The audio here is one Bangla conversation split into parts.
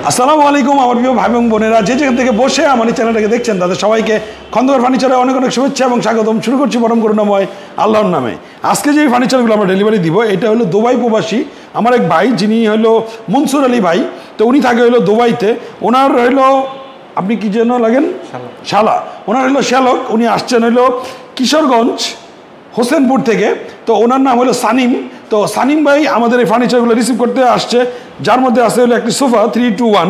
আসসালামু আলাইকুম আমার প্রিয় ভাই এবং বোনেরা, যে যেখান থেকে বসে আমার এই চ্যানেলটাকে দেখছেন তাদের সবাইকে খন্দকার ফার্নিচারে অনেক অনেক শুভেচ্ছা এবং স্বাগতম। শুরু করছি পরম করুণাময় আল্লাহর নামে। আজকে যে ফার্নিচারগুলো আমরা ডেলিভারি দিব এটা হলো দুবাই প্রবাসী আমার এক ভাই, যিনি হলো মনসুর আলী ভাই। তো উনি থাকে হলো দুবাইতে। ওনার হলো আপনি কি যেন লাগেন শালা, ওনার হলো শ্যালক। উনি আসছেন হলো কিশোরগঞ্জ হোসেনপুর থেকে। তো ওনার নাম হলো সানিম। তো সানিম ভাই আমাদের এই ফার্নিচারগুলো রিসিভ করতে আসছে, যার মধ্যে আছে হলো একটি সোফা 3-2-1,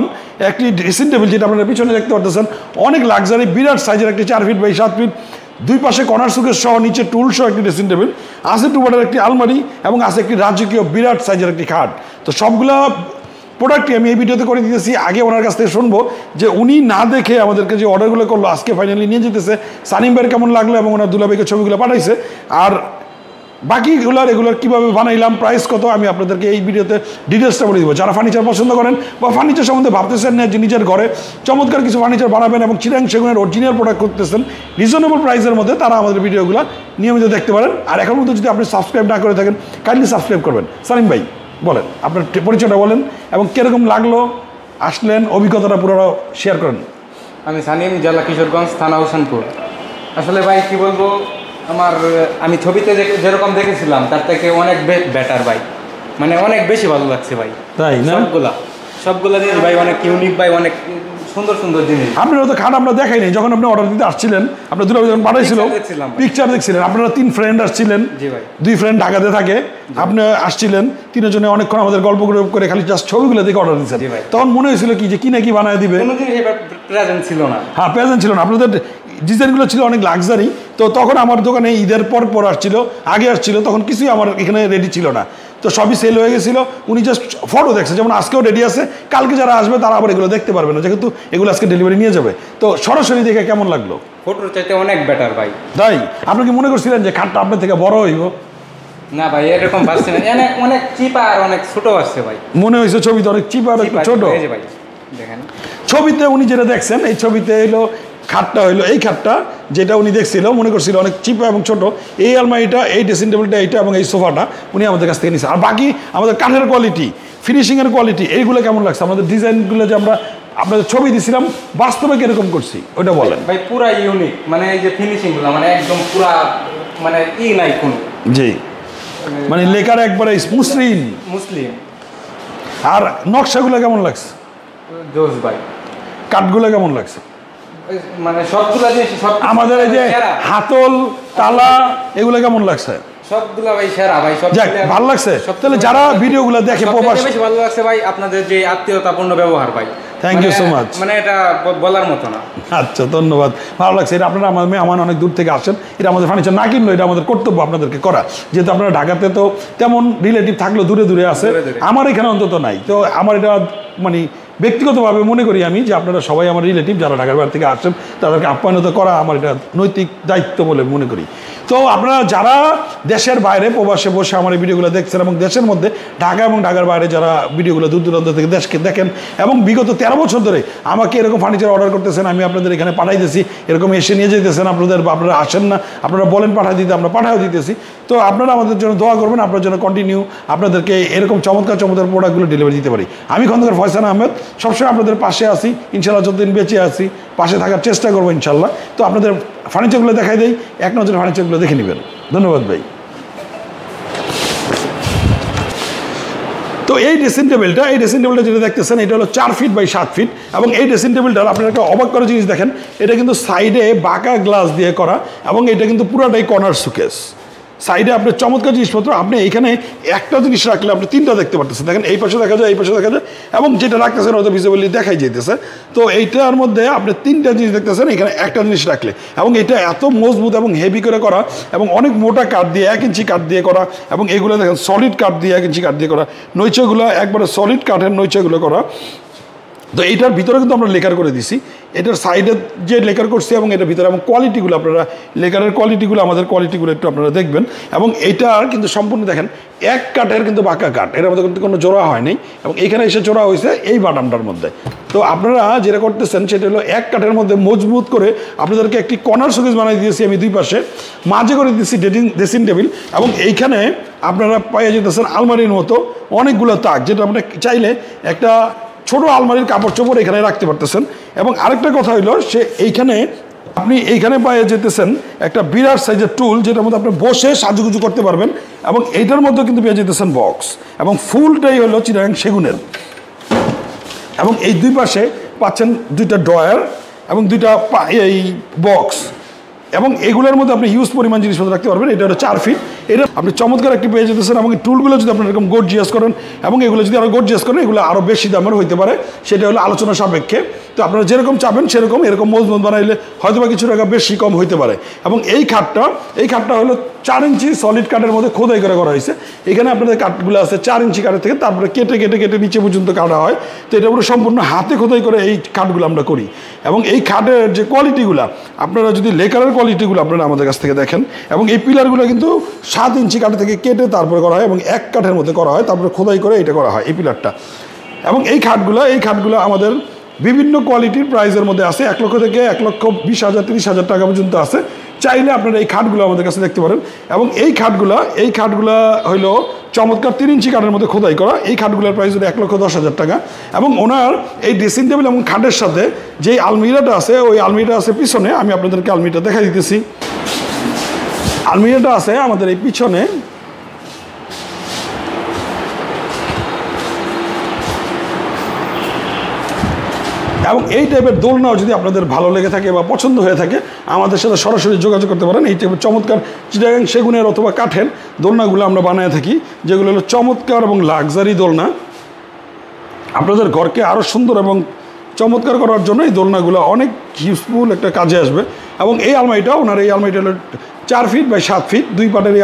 একটি ড্রেসিং টেবিল যেটা আপনারা পিছনে দেখতে পাচ্ছেন, অনেক লাক্সারি বিরাট সাইজের একটি 4 ফিট বাই 7 ফিট, দুই পাশে কর্নার সুকেস সহ নিচে টুল সহ একটি ড্রেসিং টেবিল, আছে টুবারের একটি আলমারি এবং আছে একটি রাজকীয় বিরাট সাইজের একটি খাট। তো সবগুলা প্রোডাক্টই আমি এই ভিডিওতে করে দিতেছি। আগে ওনার কাছ থেকে শুনবো যে উনি না দেখে আমাদেরকে যে অর্ডারগুলো করলো আজকে ফাইনালি নিয়ে যেতেছে, সানিম ভাইয়ের কেমন লাগলো এবং ওনার দুলাভাইকে ছবিগুলো পাঠাইছে, আর বাকিগুলো রেগুলার কীভাবে বানাইলাম, প্রাইস কত, আমি আপনাদেরকে এই ভিডিওতে ডিটেলসটা বলে দেবো। যারা ফার্নিচার পছন্দ করেন বা ফার্নিচার সম্বন্ধে ভাবতেছেন না যে নিজের ঘরে চমৎকার কিছু ফার্নিচার বানাবেন এবং চিরাং সেগুনের অরিজিনাল প্রোডাক্ট করতেছেন রিজনেবল প্রাইসের মধ্যে, তারা আমাদের ভিডিওগুলো নিয়মিত দেখতে পারেন। আর এখন মধ্যে যদি আপনি সাবস্ক্রাইব না করে থাকেন কাইন্ডলি সাবস্ক্রাইব করবেন। সানিম ভাই বলেন, আপনার পরিচয়টা বলেন এবং কীরকম লাগলো, আসলেন, অভিজ্ঞতাটা পুরো শেয়ার করেন। আমি সানিম, জেলা কিশোরগঞ্জ, থানা হোসেনপুর। আসলে ভাই কি বলবো, আমি ছবিতে যেরকম দেখেছিলাম তার থেকে অনেক বেটার ভাই, মানে অনেক বেশি ভালো লাগছে ভাই। তাই না? সবগুলা জিনিস ভাই অনেক ইউনিক ভাই, অনেক সুন্দর সুন্দর জিনিস। আপনারা তো খাট আমরা দেখাই নাই, যখন আপনি অর্ডার দিতে আসছিলেন আপনার দুটো যখন পাঠাইছিল পিকচার দেখছিলেন, আপনারা 3 ফ্রেন্ড আসছিলেন, 2 ফ্রেন্ড ঢাকাতে থাকে, আপনি আসছিলেন, 3 জনে অনেকক্ষণ আমাদের গল্প করে খালি জাস্ট ছবিগুলো দেখে অর্ডার দিচ্ছেন। তখন মনে হয়েছিল কি যে কি না কি বানায় দিবে, প্রেজেন্ট ছিল না। হ্যাঁ, প্রেজেন্ট ছিল না। আপনাদের ডিজাইনগুলো ছিল অনেক লাক্সারি। তো তখন আমার দোকানে ঈদের পর আসছিল, আগে আসছিল, তখন কিছুই আমার এখানে রেডি ছিল না। তো সবই সেল হয়ে গেছিল। উনি জাস্ট ফটো দেখছে, যেমন আজকেও রেডি আছে, কালকে যারা আসবে তারা আবার এগুলো দেখতে পারবে না, যেহেতু এগুলো আজকে ডেলিভারি নিয়ে যাবে। তো সরাসরি দেখে কেমন লাগলো? ফটোর চাইতে অনেক বেটার ভাই। তাই? আপনি কি মনে করছিলেন যে খাটটা আপনার থেকে বড় হইব? না ভাই, এরকম ভাবছি না, অনেক চিপা আর অনেক ছোট আসছে ভাই। মনে হয়েছে ছবিতে অনেক চিপা আর একটু ছোট। ভাই দেখেন ছবিতে উনি যেটা দেখছেন, এই ছবিতে এলো খাটটা হইলো এই খাটটা যেটা উনি দেখছিল, মনে করছিল অনেক চিপা এবং ছোট। এই আলমারিটা, এই ড্রেসিং টেবিলটা, এইটা এবং এই সোফাটা উনি আমাদের কাছ থেকে নিয়েছে। আর বাকি আমাদের কাঠের কোয়ালিটি, ফিনিশিংয়ের কোয়ালিটি, এইগুলো কেমন লাগছে? আমাদের ডিজাইনগুলো যে আমরা আপনাদের ছবি দিছিলাম, বাস্তবে কিরকম করছি ওটা বলেন ভাই। পুরা ইউনিক, মানে এই যে ফিনিশিংগুলো মানে একদম পুরা, মানে নাই কোনো। জি, মানে লেখার একবারে মুসলিম। আর নকশাগুলো কেমন লাগছে? জোস ভাই। কাঠগুলো কেমন লাগছে? মানে সবগুলা জিনিস, আমাদের এই যে হাতল তালা এগুলো কেমন লাগছে? সবগুলা ভাই সেরা ভাই, সব ভালো লাগছে। তাহলে যারা ভিডিওগুলো দেখে বেশি ভালো লাগছে ভাই আপনাদের যে আত্মীয়তাপূর্ণ ব্যবহার ভাই। Thank you so much. মানে এটা বলার মতো না। আচ্ছা, ধন্যবাদ, ভালো লাগছে। এটা আপনারা আমার অনেক দূর থেকে আসেন, এটা আমাদের ফার্নিচার না কিনলো, এটা আমাদের কর্তব্য আপনাদেরকে করা। যেহেতু আপনারা ঢাকাতে তো তেমন রিলেটিভ থাকলেও দূরে দূরে আছে, আমার এখানে অন্তত নাই। তো আমার এটা মানে ব্যক্তিগতভাবে মনে করি আমি যে আপনারা সবাই আমার রিলেটিভ, যারা ঢাকার বাইরে থেকে আসেন তাদেরকে আপ্যায়নত করা আমার এটা নৈতিক দায়িত্ব বলে মনে করি। তো আপনারা যারা দেশের বাইরে প্রবাসে বসে আমার এই ভিডিওগুলো দেখছেন এবং দেশের মধ্যে ঢাকা এবং ঢাকার বাইরে যারা ভিডিওগুলো দূর দূরান্ত থেকে দেশকে দেখেন এবং বিগত 13 বছর ধরে আমাকে এরকম ফার্নিচার অর্ডার করতেছেন, আমি আপনাদের এখানে পাঠাইতেছি, এরকম এসে নিয়ে যেতেছেন, আপনারা আসেন না, আপনারা বলেন পাঠাই দিতে, আমরা পাঠাও দিতেছি। তো আপনারা আমাদের জন্য দোয়া করবেন, আপনার জন্য কন্টিনিউ আপনাদেরকে এরকম চমৎকার প্রোডাক্টগুলো ডেলিভারি দিতে পারি। আমি খন্দকার ফয়সাল আহমেদ সবসময় আপনাদের পাশে আছি, ইনশাল্লাহ যতদিন বেঁচে আছি পাশে থাকার চেষ্টা করবো ইনশাল্লাহ। তো আপনাদের ফার্নিচারগুলো দেখাই দেই, এক নজর ফার্নিচারগুলো দেখে নেবেন। ধন্যবাদ ভাই। তো এই ড্রেসিং টেবিলটা যেটা দেখতেছেন এটা হলো 4 ফিট বাই 7 ফিট এবং এই ড্রেসিং টেবিলটার আপনারা একটা অবাক করা জিনিস দেখেন, এটা কিন্তু সাইডে বাঁকা গ্লাস দিয়ে করা এবং এটা কিন্তু পুরাটাই কর্নার সুকেস। সাইডে আপনার চমৎকার জিনিসপত্র, আপনি এখানে একটা জিনিস রাখলে আপনি 3টা দেখতে পারতেছেন। দেখেন এই পাশে দেখা যায়, এই পাশে দেখা যায় এবং যেটা রাখতেছেন হয়তো ভিজিবলি দেখাই যেতেছে। তো এইটার মধ্যে আপনি 3টা জিনিস দেখতেছেন, এখানে একটা জিনিস রাখলে, এবং এটা এত মজবুত এবং হেভি করে করা এবং অনেক মোটা কাঠ দিয়ে 1 ইঞ্চি কাঠ দিয়ে করা এবং এগুলো দেখেন সলিড কাঠ দিয়ে 1 ইঞ্চি কাঠ দিয়ে করা, নৈচগুলো একবারে সলিড কাঠের নৈচগুলো করা। তো এইটার ভিতরে কিন্তু আমরা লেকার করে দিছি, এটার সাইডে যে লেকার করছি এবং এটার ভিতরে এবং কোয়ালিটিগুলো আপনারা লেকারের কোয়ালিটিগুলো আমাদের কোয়ালিটিগুলো একটু আপনারা দেখবেন। এবং এইটার কিন্তু সম্পূর্ণ দেখেন এক কাঠের কিন্তু বাঁকা কাঠ, এটার মধ্যে কিন্তু কোনো জোড়া হয়নি এবং এখানে এসে জোড়া হয়েছে এই বাটামটার মধ্যে। তো আপনারা যেটা করতেছেন সেটা হলো এক কাঠের মধ্যে মজবুত করে আপনাদেরকে একটি কর্নার শোকেস বানিয়ে দিয়েছি আমি, 2 পাশে মাঝে করে দিয়েছি ড্রেসিং টেবিল এবং এইখানে আপনারা পাইয়ে যেতেছেন আলমারির মতো অনেকগুলো তাক, যেটা আপনারা চাইলে একটা ছোট আলমারির কাপড় চোপড় এখানে রাখতে পারতেছেন। এবং আরেকটা কথা হইলো সে এইখানে আপনি এইখানে পেয়ে যেতেছেন একটা বিরাট সাইজের টুল, যেটার মধ্যে আপনি বসে সাজুগুজু করতে পারবেন। এবং এইটার মধ্যে কিন্তু পেয়ে যেতেছেন বক্স, এবং ফুলটাই হলো চিটাগাং সেগুনের। এবং এই দুই পাশে পাচ্ছেন দুইটা ড্রয়ার এবং দুইটা এই বক্স, এবং এগুলোর মধ্যে আপনি হিউজ পরিমাণ জিনিসপত্র রাখতে পারবেন। এটা হলো 4 ফিট। এটা আপনি চমৎকার একটি পেয়ে যেতেছেন। এবং এই টুলগুলো যদি আপনার এরকম গর্জিয়াস করেন এবং এগুলো যদি আরও গর্জিয়াস করেন, এগুলো আরও বেশি দামের হইতে পারে, সেটা হলো আলোচনা সাপেক্ষে। তো আপনারা যেরকম চাবেন সেরকম, এরকম মজবুত বানাইলে হয়তো বা কিছু টাকা বেশি কম হইতে পারে। এবং এই খাটটা হলো 4 ইঞ্চি সলিড কাঠের মধ্যে খোদাই করা হয়েছে। এখানে আপনাদের কাঠগুলো আছে 4 ইঞ্চি কাঠের থেকে, তারপরে কেটে কেটে কেটে নিচে পর্যন্ত কাটা হয়। তো এটা পুরো সম্পূর্ণ হাতে খোদাই করে এই কাঠগুলো আমরা করি। এবং এই খাটের যে কোয়ালিটিগুলো, আপনারা যদি লেকারের কোয়ালিটিগুলো আপনারা আমাদের কাছ থেকে দেখেন, এবং এই পিলারগুলো কিন্তু 7 ইঞ্চি কাঠ থেকে কেটে তারপরে করা হয় এবং এক কাঠের মধ্যে করা হয়, তারপরে খোদাই করে এটা করা হয় এই পিলারটা। এবং এই খাটগুলো আমাদের বিভিন্ন কোয়ালিটির প্রাইসের মধ্যে আছে, 1 লক্ষ থেকে 1,20,000 30,000 টাকা পর্যন্ত আছে। চাইলে আপনারা এই খাটগুলো আমাদের কাছে দেখতে পারেন। এবং এই খাটগুলো হইলো চমৎকার 3 ইঞ্চি কাঠের মধ্যে খোদাই করা। এই খাটগুলোর প্রাইস হলো 1,10,000 টাকা। এবং ওনার এই ড্রেসিং টেবিল এবং খাটের সাথে যেই আলমিরাটা আছে, ওই আলমিরাটা আছে পিছনে। আমি আপনাদেরকে আলমিরাটা দেখা দিতেছি। আলমিরাটা আছে আমাদের এই পিছনে। এবং এই টাইপের দোলনাও যদি আপনাদের ভালো লেগে থাকে বা পছন্দ হয়ে থাকে, আমাদের সাথে সরাসরি যোগাযোগ করতে পারেন। এই টাইপের চমৎকার চিটাগাং সেগুনের অথবা কাঠের দোলনাগুলো আমরা বানিয়ে থাকি, যেগুলো হলো চমৎকার এবং লাক্সারি দোলনা। আপনাদের ঘরকে আরও সুন্দর এবং চমৎকার করার জন্য এই দোলনাগুলো অনেক ইউজফুল একটা কাজে আসবে। এবং এই আলমারিটা হলো 4 ফিট বাই 7 ফিট 2 পাটের এই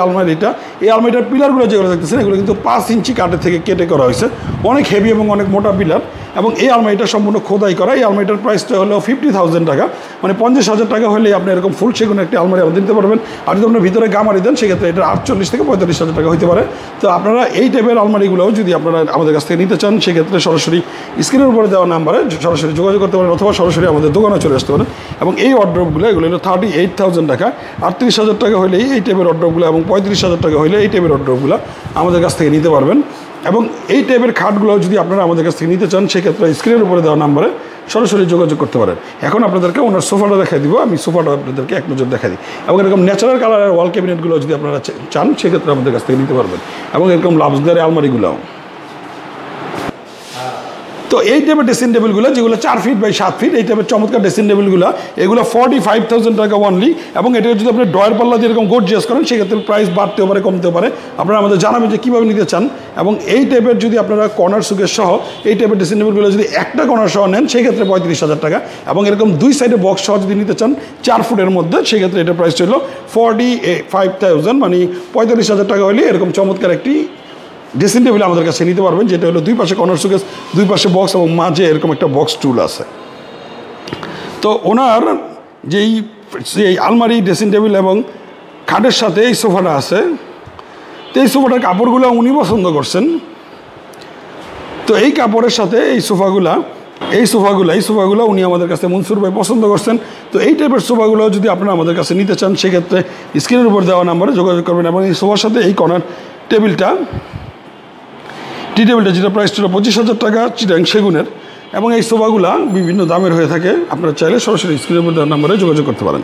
আলমারিটার পিলারগুলো যেগুলো দেখতেছেন, এগুলো কিন্তু 5 ইঞ্চি কাঠের থেকে কেটে করা হয়েছে। অনেক হেভি এবং অনেক মোটা পিলার। এবং এই আলমারিটা সম্পূর্ণ খোদাই করা। এই আলমারিটার প্রাইসটা হলো 50,000 টাকা, মানে 50,000 টাকা হলে আপনি এরকম ফুল সেগুন একটি আলমারি আমাদের দিতে পারবেন। আর যদি আপনার ভিতরে গামারি দেন, সেক্ষেত্রে এটা 48 থেকে 45,000 টাকা হতে পারে। তো আপনারা এই টাইপের আলমারিগুলোও যদি আপনারা আমাদের কাছ থেকে নিতে চান, সেক্ষেত্রে সরাসরি স্ক্রিনের উপরে দেওয়া নাম্বারে সরাসরি যোগাযোগ করতে পারেন, অথবা সরাসরি আমাদের দোকানে চলে আসতে পারেন। এবং এই অর্ডারগুলো এগুলো হলো 38,000 টাকা। 38,000 টাকা হলে এই টাইপের অর্ডারগুলো, এবং 35,000 টাকা হলে এই টাইপের অর্ডারগুলো আমাদের কাছ থেকে নিতে পারবেন। এবং এই টাইপের খাটগুলো যদি আপনারা আমাদের কাছ থেকে নিতে চান, সেক্ষেত্রে স্ক্রিনের উপরে দেওয়া নাম্বারে সরাসরি যোগাযোগ করতে পারেন। এখন আপনাদেরকে ওনার সোফাটা দেখাই দিব। আমি সোফাটা আপনাদেরকে এক নজর দেখাই দিই। এবং এরকম ন্যাচারাল কালারের ওয়াল ক্যাবিনেটগুলো যদি আপনারা চান, সেক্ষেত্রে আমাদের কাছ থেকে নিতে পারবেন। এবং এরকম লাক্সারি আলমারিগুলোও। তো এই টাইপের ড্রেসিং টেবিলগুলো, যেগুলো 4 ফিট বাই 7 ফিট, এই টাইপের চমৎকার ড্রেসিং টেবিলগুলো, এগুলো 45,000 টাকা অনলি। এবং এটা যদি আপনি ড্রয়ার পাল্লা দিয়ে এরকম গর্জিয়াস করেন, সেক্ষেত্রে প্রাইস বাড়তেও পারে, কমতেও পারে। আপনারা আমাদের জানাবেন যে কীভাবে নিতে চান। এবং এই টাইপের যদি আপনারা কর্নার সুকেস সহ এই টাইপের ড্রেসিং টেবিলগুলো যদি একটা কর্নার সহ নেন, সেক্ষেত্রে 35,000 টাকা। এবং এরকম 2 সাইডে বক্স সহ যদি নিতে চান 4 ফুটের মধ্যে, সেক্ষেত্রে এটার প্রাইস হলো 45,000, মানে 45,000 টাকা হলে এরকম চমৎকার একটি ড্রেসিং টেবিল আমাদের কাছে নিতে পারবেন, যেটা হলো 2 পাশে কর্নার সুকেস, 2 পাশে বক্স এবং মাঝে এরকম একটা বক্স টুল আছে। তো ওনার যেই আলমারি, ড্রেসিং টেবিল এবং খাটের সাথে এই সোফাটা আছে, তো এই সোফাটার কাপড়গুলো উনি পছন্দ করছেন। তো এই কাপড়ের সাথে এই সোফাগুলো উনি আমাদের কাছে মনসুর ভাই পছন্দ করছেন। তো এই টাইপের সোফাগুলো যদি আপনারা আমাদের কাছে নিতে চান, সেক্ষেত্রে স্ক্রিনের উপর দেওয়া নাম্বারে যোগাযোগ করবেন। এবং এই সোফার সাথে এই কর্নার টেবিলটা, যেটা প্রাইস ছিল 25,000 টাকা, চিটাগাং সেগুনের। এবং এই সোফাগুলা বিভিন্ন দামের হয়ে থাকে। আপনারা চাইলে সরাসরি স্ক্রিনের উপর দেওয়া নাম্বারে যোগাযোগ করতে পারেন।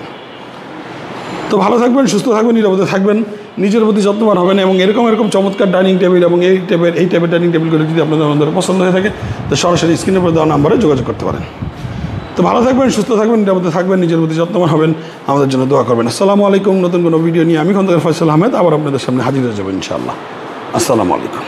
তো ভালো থাকবেন, সুস্থ থাকবেন, নিরাপদে থাকবেন, নিজের প্রতি যত্নবান হবেন। এবং এরকম চমৎকার ডাইনিং টেবিল এবং এই টাইপের ডাইনিং টেবিলগুলো যদি আপনাদের পছন্দ হয়ে থাকে, তো সরাসরি স্ক্রিনের উপর দেওয়া নাম্বারে যোগাযোগ করতে পারেন। তো ভালো থাকবেন, সুস্থ থাকবেন, নিরাপদে থাকবেন, নিজের প্রতি যত্নবান হবেন, আমাদের জন্য দোয়া করবেন। আসসালামু আলাইকুম। নতুন কোনো ভিডিও নিয়ে আমি খন্দকার ফয়সাল আহমেদ আবার আপনাদের সামনে হাজির হয়ে যাবো ইনশাআল্লাহ। আসসালামু আলাইকুম।